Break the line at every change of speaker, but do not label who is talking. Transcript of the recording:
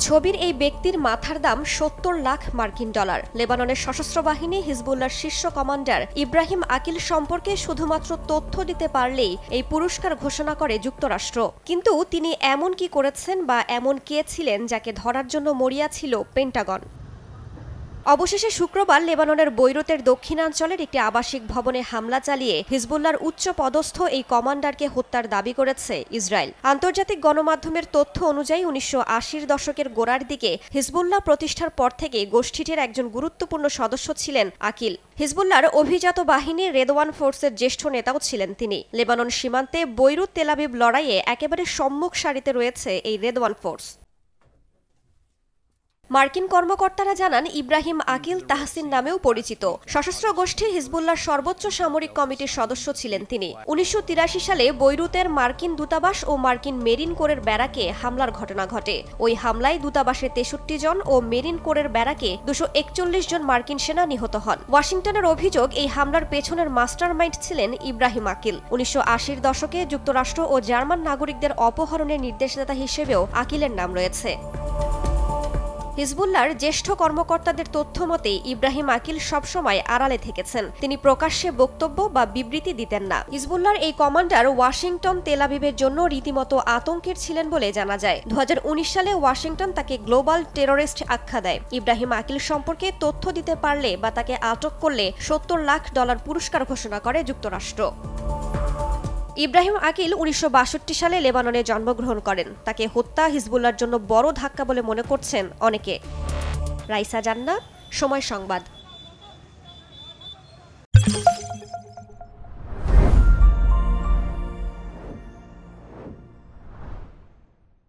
ছবির এই ব্যক্তির মাথার দাম ৭০ লাখ মার্কিন ডলার। লেবাননের সশস্ত্র বাহিনী হিজবুল্লাহর শীর্ষ কমান্ডার ইব্রাহিম আকিল সম্পর্কে শুধুমাত্র তথ্য দিতে পারলেই এই পুরস্কার ঘোষণা করে যুক্তরাষ্ট্র। কিন্তু তিনি এমন কি করেছেন বা এমন কে ছিলেন যাকে ধরার জন্য মরিয়া ছিল পেন্টাগন? অবশেষে শুক্রবার লেবাননের বৈরুতের দক্ষিণাঞ্চলের একটি আবাসিক ভবনে হামলা চালিয়ে হিজবুল্লাহর উচ্চ পদস্থ এই কমান্ডারকে হত্যার দাবি করেছে ইসরায়েল। আন্তর্জাতিক গণমাধ্যমের তথ্য অনুযায়ী ১৯৮০ দশকের গোড়ার দিকে হিজবুল্লাহ প্রতিষ্ঠার পর থেকে গোষ্ঠীটির একজন গুরুত্বপূর্ণ সদস্য ছিলেন আকিল। হিজবুল্লাহর অভিজাত বাহিনী রেদওয়ান ফোর্সের জ্যেষ্ঠ নেতাও ছিলেন তিনি। লেবানন সীমান্তে বৈরুত তেল আবিব লড়াইয়ে একেবারে সম্মুখ সারিতে রয়েছে এই রেদওয়ান ফোর্স। মার্কিন কর্মকর্তারা জানান, ইব্রাহিম আকিল তাহসিন নামেও পরিচিত। সশস্ত্র গোষ্ঠী হিজবুল্লাহর সর্বোচ্চ সামরিক কমিটির সদস্য ছিলেন তিনি। ১৯৮৩ সালে বৈরুতের মার্কিন দূতাবাস ও মার্কিন মেরিন কোরের ব্যারাকে হামলার ঘটনা ঘটে। ওই হামলায় দূতাবাসের ৬৩ জন ও মেরিন কোরের ব্যারাকে ২৪১ জন মার্কিন সেনা নিহত হন। ওয়াশিংটনের অভিযোগ, এই হামলার পেছনের মাস্টারমাইন্ড ছিলেন ইব্রাহিম আকিল। ১৯৮০ দশকে যুক্তরাষ্ট্র ও জার্মান নাগরিকদের অপহরণের নির্দেশদাতা হিসেবেও আকিলের নাম রয়েছে। হিজবুল্লাহর জ্যেষ্ঠ কর্মকর্তাদের তথ্য মতে ইব্রাহিম আকিল সবসময় আড়ালে থেকেছেন। তিনি প্রকাশ্যে বক্তব্য বা বিবৃতি দিতেন না। হিজবুল্লাহর এই কমান্ডার ওয়াশিংটন তেল আবিবের জন্য রীতিমতো আতঙ্কের ছিলেন বলে জানা যায়। ২০১৯ সালে ওয়াশিংটন তাকে গ্লোবাল টেররিস্ট আখ্যা দেয়। ইব্রাহিম আকিল সম্পর্কে তথ্য দিতে পারলে বা তাকে আটক করলে $৭০ লাখ পুরস্কার ঘোষণা করে যুক্তরাষ্ট্র। ইব্রাহিম আকিল ১৯৬২ সালে লেবাননে জন্মগ্রহণ করেন। তাকে হত্যা হিজবুল্লাহর জন্য বড় ধাক্কা বলে মনে করছেন অনেকে। রাইসা জান্নাত, সময় সংবাদ।